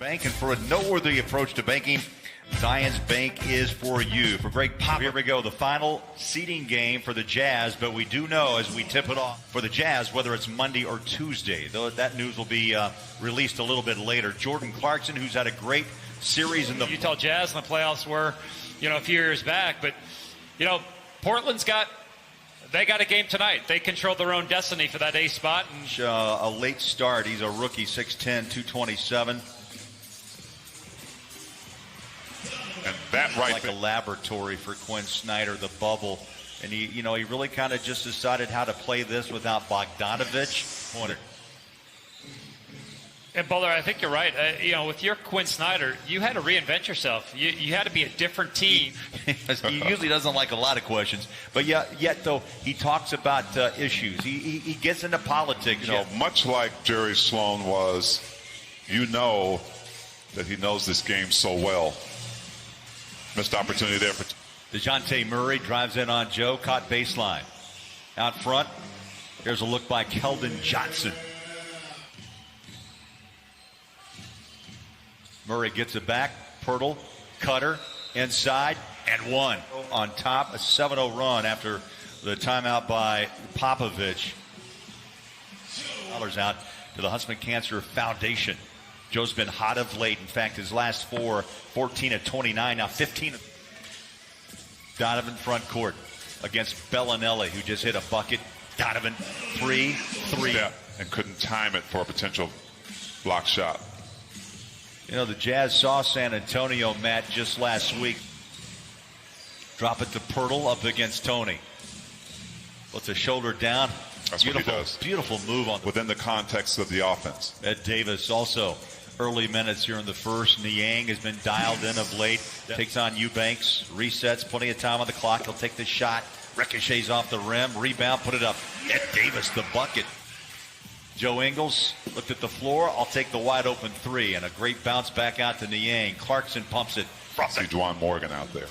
Bank, and for a noteworthy approach to banking, Zions Bank is for you. For Greg Pop, here we go, the final seeding game for the Jazz, but we do know as we tip it off for the Jazz, whether it's Monday or Tuesday, though that news will be released a little bit later. Jordan Clarkson, who's had a great series in the Utah Jazz in the playoffs were, a few years back, but, Portland's got a game tonight. They control their own destiny for that A spot. And a late start. He's a rookie, 6'10", 227. And that right like a laboratory for Quinn Snyder, the bubble. And he really kind of just decided how to play this without Bogdanovich. And Butler, I think you're right. With your Quinn Snyder, you had to reinvent yourself. You had to be a different team. He usually doesn't like a lot of questions, but yet though he talks about issues. He gets into politics. Much like Jerry Sloan was, that he knows this game so well. Missed opportunity there for DeJounte Murray drives in on Joe, caught baseline. Out front, here's a look by Keldon Johnson. Murray gets it back, Pirtle, cutter, inside, and one. On top, a 7-0 run after the timeout by Popovich. $1 out to the Huntsman Cancer Foundation. Joe's been hot of late. In fact, his last 14 of 29, now 15. Donovan front court against Bellinelli, who just hit a bucket. Donovan, 3. Yeah, and couldn't time it for a potential block shot. The Jazz saw San Antonio, Matt, just last week. Drop it to Pirtle up against Tony. Puts a shoulder down. That's beautiful, what he does. Beautiful move within the context of the offense. Ed Davis also early minutes here in the first. Niang has been dialed in of late. Takes on Eubanks. Resets. Plenty of time on the clock. He'll take the shot. Ricochets off the rim. Rebound. Put it up. Ed Davis, the bucket. Joe Ingles looked at the floor. I'll take the wide open 3. And a great bounce back out to Niang. Clarkson pumps it. See Juwan Morgan out there.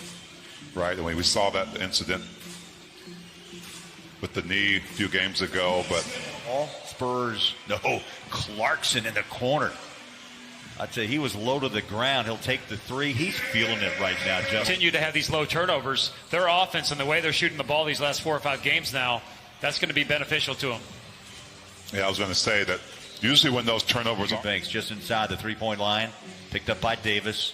Right? And we saw that incident with the knee a few games ago, but all Spurs. No, Clarkson in the corner. I'd say he was low to the ground. He'll take the 3. He's feeling it right now, Jeff. Continue to have these low turnovers. Their offense and the way they're shooting the ball these last 4 or 5 games now, that's going to be beneficial to them. Yeah, I was going to say that usually when those turnovers are... Banks just inside the 3-point line. Picked up by Davis.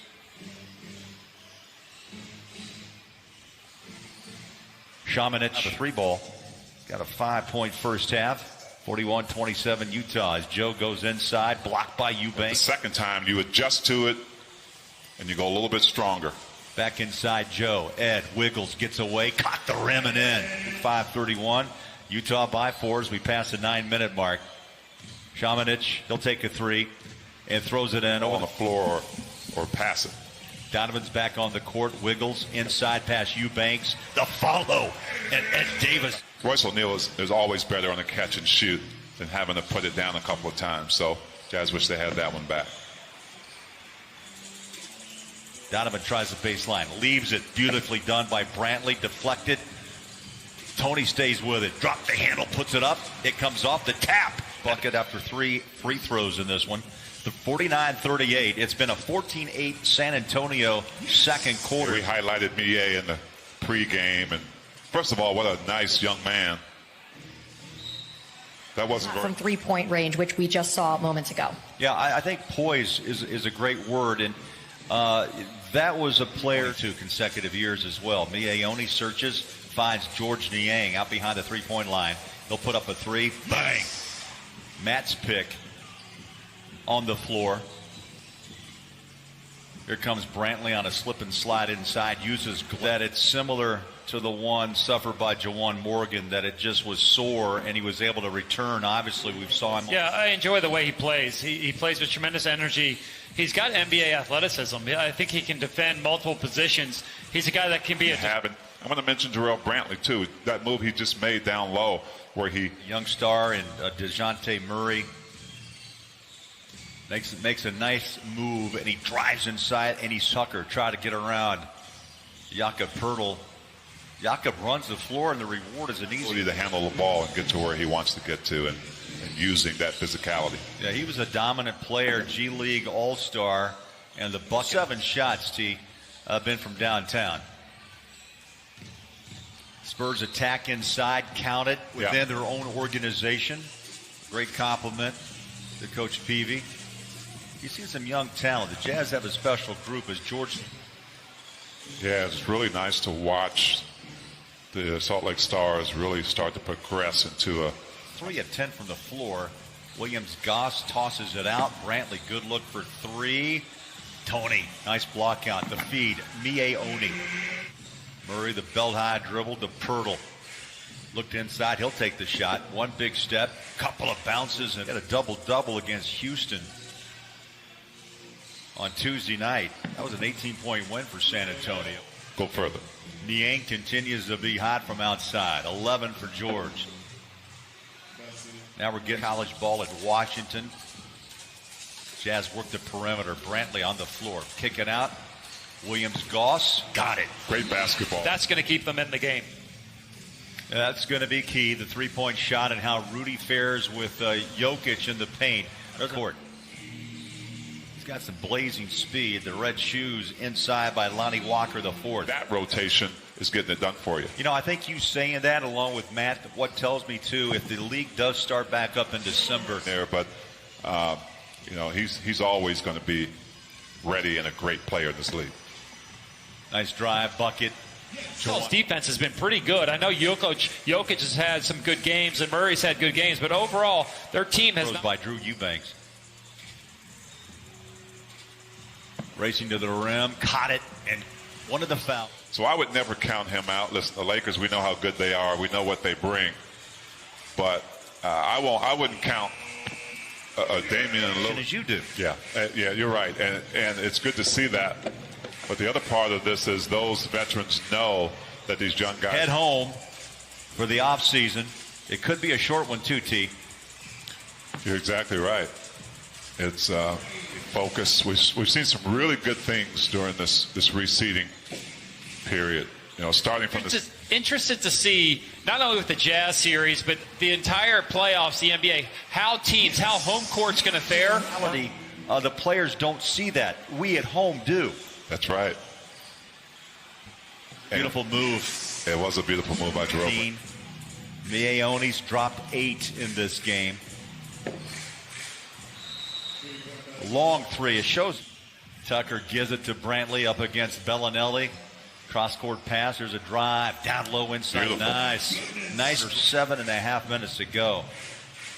Shamanich, the 3 ball. Got a 5-point first half. 41-27 Utah as Joe goes inside, blocked by Eubanks. The second time you adjust to it and you go a little bit stronger. Back inside Joe. Ed wiggles, gets away, caught the rim and in. 5:31. Utah by 4 as we pass the 9-minute mark. Shamanich, he'll take a 3 and throws it in on the floor or pass it. Donovan's back on the court, wiggles inside past Eubanks. The follow, and Ed Davis. Royce O'Neal is always better on the catch and shoot than having to put it down a couple of times. So Jazz wish they had that one back. Donovan tries the baseline, leaves it. Beautifully done by Brantley, deflected. Tony stays with it. Drop the handle, puts it up. It comes off the tap. Bucket after 3 free throws in this one. The 49-38. It's been a 14-8 San Antonio second quarter. We highlighted Millet in the pregame, and first of all, what a nice young man. That wasn't from 3-point range, which we just saw moments ago. Yeah, I think poise is a great word, and that was a player 2 consecutive years as well. Millet searches, finds George Niang out behind the 3-point line. He'll put up a 3. Bang! Matt's pick on the floor. Here comes Brantley on a slip and slide inside. Uses that. It's similar to the one suffered by Juwan Morgan, that it just was sore and he was able to return. Obviously, we saw him. Yeah, I enjoy the way he plays. He plays with tremendous energy. He's got NBA athleticism. I think he can defend multiple positions. He's a guy that can be I'm going to mention Jarrell Brantley, too. That move he just made down low where he... Young star and DeJounte Murray makes a nice move, and he drives inside, and he's sucker. Try to get around Jakob Pirtle. Jakob runs the floor, and the reward is an easy. Ability to handle the ball and get to where he wants to get to, and using that physicality. Yeah, he was a dominant player, G League All-Star, and the Bucks 7 shots, been from downtown. Spurs attack inside, counted within their own organization. Great compliment to Coach Peavy. You see some young talent. The Jazz have a special group as George. Yeah, it's really nice to watch the Salt Lake Stars really start to progress into a 3 of 10 from the floor. Williams Goss tosses it out. Brantley, good look for 3. Tony, nice block out. The feed, Miaoni. Murray, the belt high dribble to Pirtle. Looked inside, he'll take the shot. One big step, couple of bounces, and got a double-double against Houston on Tuesday night. That was an 18-point win for San Antonio. Go further. Niang continues to be hot from outside. 11 for George. Now we're getting college ball at Washington. Jazz work the perimeter. Brantley on the floor. Kicking out. Williams Goss. Got it. Great basketball. That's going to keep them in the game. That's going to be key. The three-point shot and how Rudy fares with Jokic in the paint. Court. He's got some blazing speed. The red shoes inside by Lonnie Walker, the fourth. That rotation is getting it done for you. You know, I think you saying that along with Matt, what tells me too, if the league does start back up in December. There, but you know, he's always going to be ready and a great player in this league. Nice drive, bucket. Bulls defense has been pretty good. I know Jokic has had some good games and Murray's had good games, but overall their team has by Drew Eubanks. Racing to the rim, caught it, and one of the fouls. So I would never count him out. Listen, the Lakers, we know how good they are. We know what they bring. But I wouldn't count Damian Lillard. As you do. Yeah, yeah, you're right. And it's good to see that. But the other part of this is those veterans know that these young guys head home for the offseason. It could be a short one too, T. You're exactly right. It's focus. We've seen some really good things during this reseeding period. You know, starting from this. Interested to see not only with the Jazz series, but the entire playoffs, the NBA, how home court's going to fare. The players don't see that. We at home do. That's right. Beautiful move. It was a beautiful move by Jerome. Miaoni's dropped 8 in this game. Long 3. It shows. Tucker gives it to Brantley up against Bellinelli. Cross-court pass. There's a drive. Down low inside. Beautiful. Nice. 7.5 minutes to go.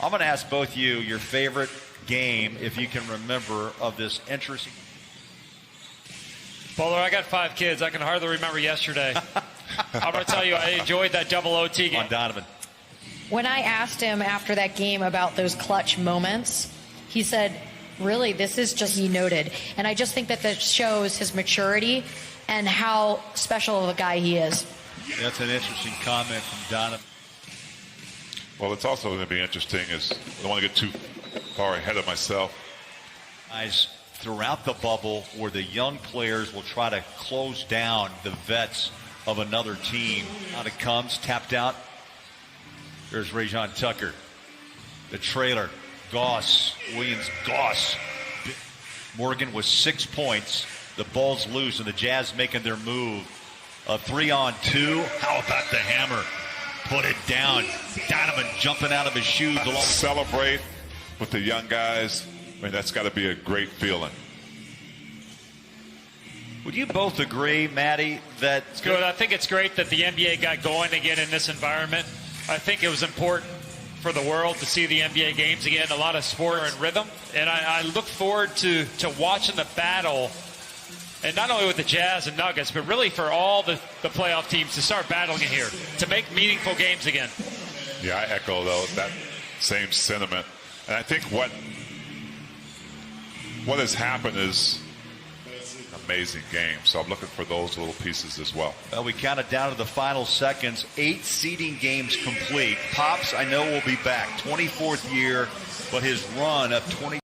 I'm going to ask both you your favorite game, if you can remember, of this interesting. Bowler, I got 5 kids. I can hardly remember yesterday. I'm going to tell you, I enjoyed that double OT game. On Donovan. When I asked him after that game about those clutch moments, he said, really, this is just, he noted. And I just think that shows his maturity and how special of a guy he is. That's an interesting comment from Donovan. Well, it's also going to be interesting is I don't want to get too far ahead of myself. Guys, throughout the bubble where the young players will try to close down the vets of another team. Out it comes, tapped out. There's Rajon Tucker. The trailer. Goss. Williams Goss. Morgan with 6 points. The ball's loose and the Jazz making their move. A 3-on-2. How about the hammer? Put it down. Donovan jumping out of his shoes. Celebrate with the young guys. I mean, that's got to be a great feeling. Would you both agree, Matty, that... It's good. I think it's great that the NBA got going again in this environment. I think it was important for the world to see the NBA games again, a lot of sport and rhythm. And I look forward to watching the battle, and not only with the Jazz and Nuggets, but really for all the playoff teams to start battling in here, to make meaningful games again. Yeah, I echo, though, that same sentiment. And I think what has happened is an amazing game. So I'm looking for those little pieces as well. Well, we counted down to the final seconds. 8 seeding games complete. Pops, I know, will be back. 24th year, but his run of 20.